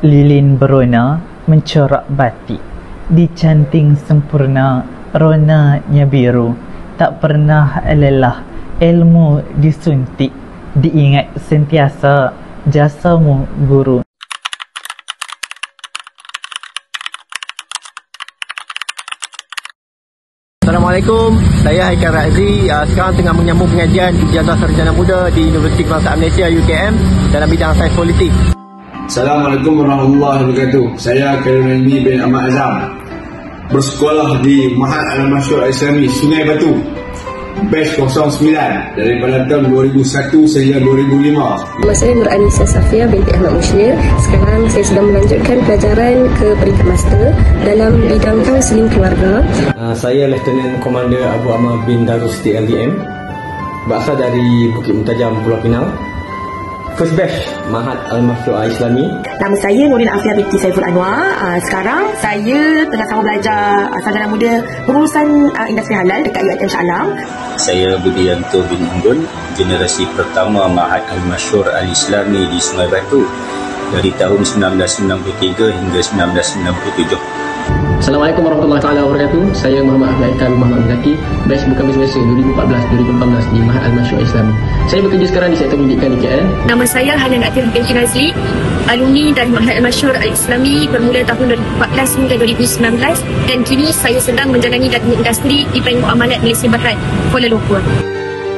Lilin berona mencorak batik, dicanting sempurna, ronanya biru, tak pernah lelah, ilmu disuntik, diingat sentiasa jasamu guru. Assalamualaikum, saya Haikal Razri. Sekarang tengah menyambung pengajian Ijazah Sarjana Muda di Universiti Kebangsaan Malaysia UKM dalam bidang sains politik. Assalamualaikum warahmatullahi wabarakatuh. Saya Kairulani bin Ahmad Azam, bersekolah di Mahat Al-Masyur Al-Islami Sungai Batu, batch 09 daripada tahun 2001 sehingga 2005. Nama saya Nur Anissa Safia binti Ahmad Mushnir. Sekarang saya sedang melanjutkan pelajaran ke peringkat master dalam bidang kaunseling keluarga. Saya Lieutenant Komander Abu Ammar bin Darus TLDM, berasal dari Bukit Muntajam, Pulau Pinang. First batch Mahat Al-Masyur Al-Islami. Nama saya Nurin Afia binti Saiful Anwar. Sekarang saya tengah sama belajar sarjana muda pengurusan industri halal dekat UiTM Shah Alam. Saya Budianto bin Unggun, generasi pertama Mahat Al-Masyur Al-Islami di Sungai Batu dari tahun 1993 hingga 1997. Assalamualaikum warahmatullahi wabarakatuh. Saya Muhammad Ahmad Muhammad Zaki, batch bukan biasa 2014-2018 di Mahat Al-Masyur Islami. Saya bekerja sekarang di sektor pendidikan di KL. Nama saya Hanan Atir binti Nazli, alumni dari Mahat Al-Masyur Al-Islami bermula tahun 2014 hingga 2019 dan kini saya sedang menjalani dalam industri di Bank Muamalat Malaysia Berhad, Kuala Lumpur.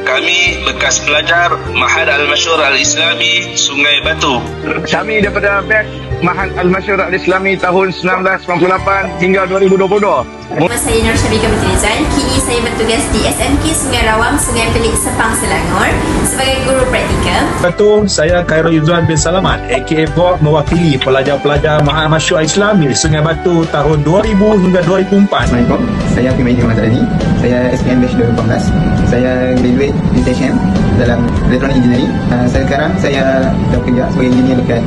Kami bekas pelajar Mahat Al-Masyur Al-Islami Sungai Batu. Kami daripada batch Mahat Al-Masyur Al-Islami tahun 1998 hingga 2022. Nama saya Nur Syabika binti Rizal. Kini saya bertugas di SMK Sungai Rawang, Sungai Pelik, Sepang, Selangor sebagai guru praktikal. Betul, saya Khairul Yuzuan bin Salamat aka Bob, mewakili pelajar-pelajar Mahat Al-Masyur Al-Islami Sungai Batu tahun 2000 hingga 2004. Assalamualaikum, saya Fimaini Muhammad Azadi. Saya SPM batch 2018. Saya graduate di TSM dalam Electronic Engineering. Sekarang saya bekerja sebagai engineer dekat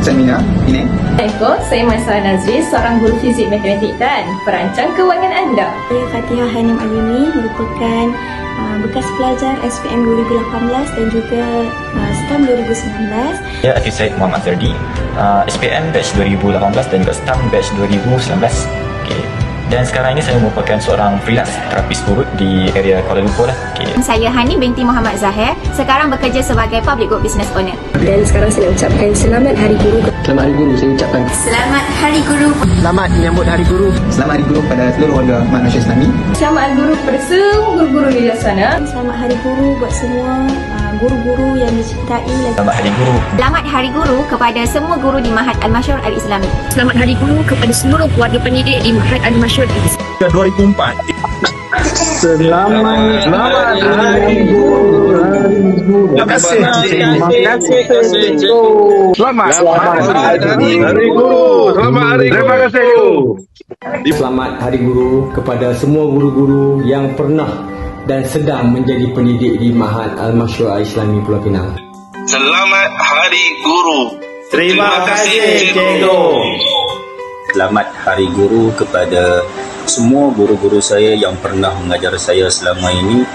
Semina Penang. Assalamualaikum, saya Maisarah Nazri, seorang guru fizik matematik dan perancang kewangan anda. Saya Fatihah Hanim Ayuni, merupakan bekas pelajar SPM 2018 dan juga STAM 2019. Ya, saya Muhammad Zardi, SPM batch 2018 dan juga STAM batch 2019. Okay. Dan sekarang ini saya merupakan seorang freelance terapis urut di area Kuala Lumpur lah. Okay. Saya Hani binti Muhammad Zahir, sekarang bekerja sebagai public good business owner. Dan sekarang saya ucapkan Selamat Hari Guru. Selamat Hari Guru, saya ucapkan. Selamat Hari Guru. Selamat menyambut Hari Guru. Selamat Hari Guru kepada seluruh warga Mahat Al-Masyur Islami. Selamat Hari Guru kepada semua guru-guru di luar sana. Selamat Hari Guru buat semua guru-guru yang dicintai. Selamat Hari Guru. Selamat Hari Guru kepada semua guru di Mahat Al-Masyur Al-Islami. Selamat Hari Guru kepada seluruh keluarga pendidik di Mahat Al-Masyur Al-Islami. 2004. Selamat Hari Guru. Terima kasih. Selamat Hari Guru. Selamat Hari Guru. Terima kasih. Selamat Hari Guru kepada semua guru-guru yang pernah dan sedang menjadi pendidik di Mahat Al-Masyur Al-Islami Pulau Pinang. Selamat Hari Guru. Terima kasih, Cikgu. Selamat Hari Guru kepada semua guru-guru saya yang pernah mengajar saya selama ini.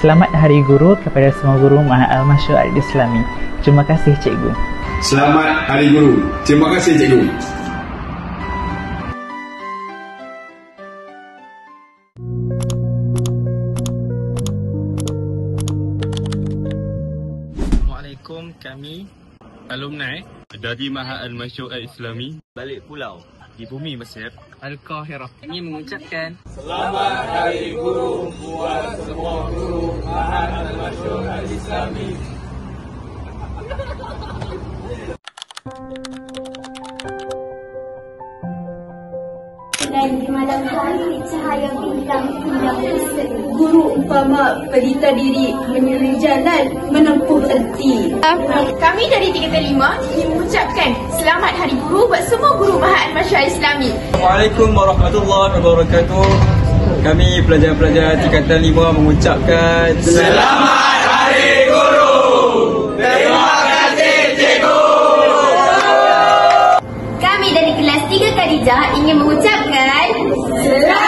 Selamat Hari Guru kepada semua guru Mahat Al-Masyur Al-Islami. Terima kasih, Cikgu. Selamat Hari Guru. Terima kasih, Cikgu. Assalamualaikum, kami alumni dari Mahat Al-Masyur Al-Islami balik pulau di bumi Mesir, Al-Qahirah, ingin mengucapkan Selamat Hari Guru buat semua guru Mahat Al-Masyur Al-Islami. Dan di malam hari cahaya bintang yang berseri. Guru umpama pelita diri menyuri jalan menempuh erti. Kami dari 335 ingin mengucapkan Selamat Hari Guru buat semua guru Mahat Al-Masyur Al-Islami. Assalamualaikum warahmatullahi wabarakatuh. Kami pelajar-pelajar tingkatan 5 mengucapkan Selamat Hari Guru. Terima kasih, Cikgu. Kami dari kelas 3 Khadijah ingin mengucapkan Selamat